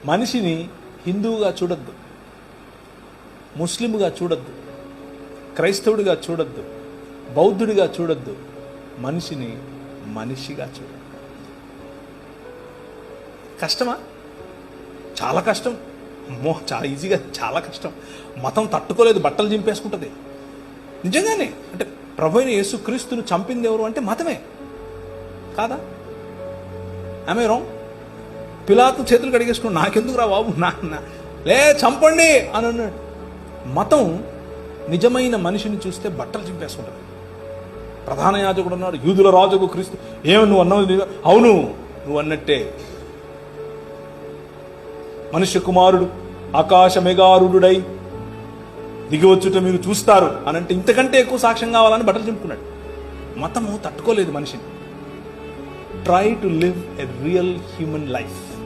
మనిషిని హిందువుగా చూడొద్దు, ముస్లింగా చూడొద్దు, క్రైస్తవుడిగా చూడొద్దు, బౌద్ధుడిగా చూడొద్దు. మనిషిని మనిషిగా చూడొద్దు. కష్టమా? చాలా కష్టం. అమ్మో, చాలా ఈజీగా, చాలా కష్టం. మతం తట్టుకోలేదు, బట్టలు చింపేసుకుంటుంది. నిజంగానే. అంటే ప్రభు అయిన యేసుక్రీస్తును చంపింది ఎవరు అంటే మతమే కాదా? ఆమె రాంగ్? పిలాతు చేతులు కడిగేసుకుని నాకెందుకు రా బాబు, లే చంపండి అని అన్నాడు. మతం నిజమైన మనిషిని చూస్తే బట్టలు చింపేసుకుంటుంది. ప్రధాన యాజకుడు అన్నాడు, యూదుల రాజుకు క్రీస్తు. ఏమి నువ్వు అన్నావు? అవును, నువ్వు అన్నట్టే. మనుష్య కుమారుడు ఆకాశ మెగారుడై దిగివచ్చుట మీరు చూస్తారు అని అంటే ఇంతకంటే ఎక్కువ సాక్ష్యం కావాలని బట్టలు చింపుకున్నాడు. మతము తట్టుకోలేదు మనిషిని. Try to live a real human life.